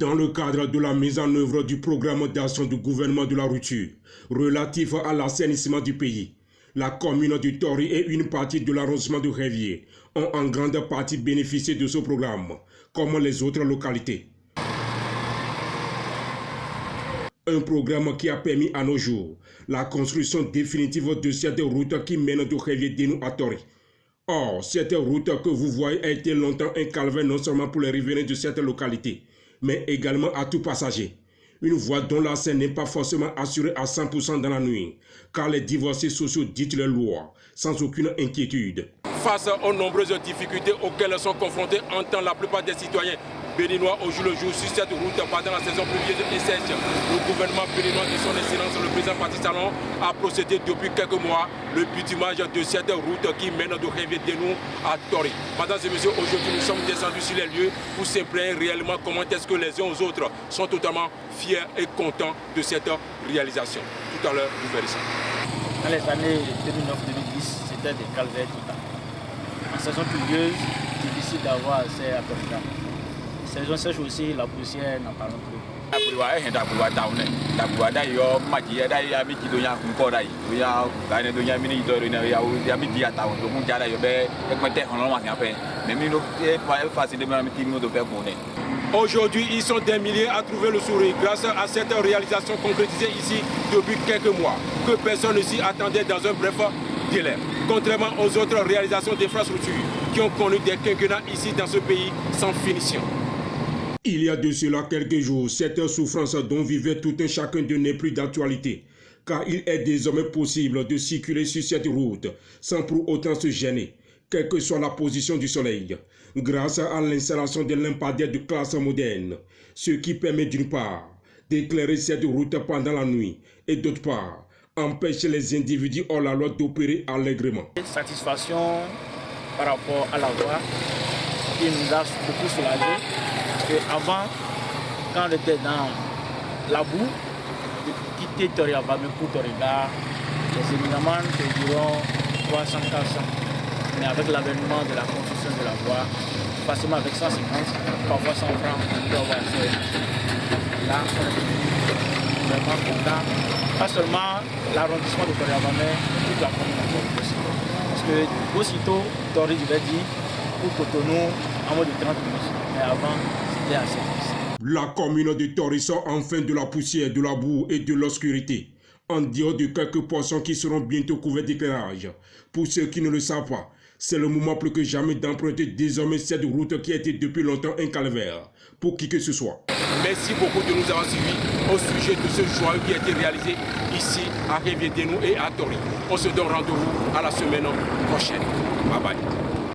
Dans le cadre de la mise en œuvre du programme d'action du gouvernement de la rupture relatif à l'assainissement du pays, la commune de Tori et une partie de l'arrondissement de Révier ont en grande partie bénéficié de ce programme, comme les autres localités. Un programme qui a permis à nos jours la construction définitive de cette route qui mène de Révier-Denou à Tori. Or, cette route que vous voyez a été longtemps un calvaire non seulement pour les riverains de cette localité, mais également à tout passager. Une voie dont l'accès n'est pas forcément assuré à 100% dans la nuit, car les divorcés sociaux dictent les lois, sans aucune inquiétude. Face aux nombreuses difficultés auxquelles sont confrontés en temps la plupart des citoyens béninois au jour le jour sur cette route pendant la saison pluvieuse et sèche, le gouvernement béninois de son excellence, le président Patrice Talon, a procédé depuis quelques mois le bitumage de cette route qui mène de Révier-Denou à Tori. Mesdames et messieurs, aujourd'hui nous sommes descendus sur les lieux pour s'imprégner réellement comment est-ce que les uns aux autres sont totalement fiers et contents de cette réalisation. Tout à l'heure, nous verrons ça. Dans les années 2009-2010, c'était des calvaires totaux. En saison pluvieuse, difficile d'avoir accès à Tori. Saison sèche aussi, la poussière n'en parle plus. Aujourd'hui, ils sont des milliers à trouver le sourire grâce à cette réalisation concrétisée ici depuis quelques mois, que personne ne s'y attendait dans un bref délai. Contrairement aux autres réalisations d'infrastructures qui ont connu des quinquennats ici dans ce pays sans finition. Il y a de cela quelques jours, cette souffrance dont vivait tout un chacun de n'est plus d'actualité, car il est désormais possible de circuler sur cette route sans pour autant se gêner, quelle que soit la position du soleil, grâce à l'installation de lampadaires de classe moderne, ce qui permet d'une part d'éclairer cette route pendant la nuit et d'autre part empêcher les individus hors la loi d'opérer allègrement. Satisfaction par rapport à la voie qui nous a beaucoup soulagés. Avant, quand on était dans la boue, de quitter Toriavame pour Toriga, les éminements diront 300-400. Mais avec l'avènement de la construction de la voie, facilement avec 150, parfois 100 francs, on peut avoir accès. Là, on est vraiment content. Pas seulement l'arrondissement de Toriavame, mais toute la communauté aussi. Parce que aussitôt, Tori, je l'ai dit, pour Cotonou, en mode de 30 minutes. Mais avant, la commune de Tori sort enfin de la poussière, de la boue et de l'obscurité, en dehors de quelques portions qui seront bientôt couvertes d'éclairage. Pour ceux qui ne le savent pas, c'est le moment plus que jamais d'emprunter désormais cette route qui a été depuis longtemps un calvaire, pour qui que ce soit. Merci beaucoup de nous avoir suivis au sujet de ce joyau qui a été réalisé ici à Révier-Denou et à Tori. On se donne rendez-vous à la semaine prochaine. Bye bye.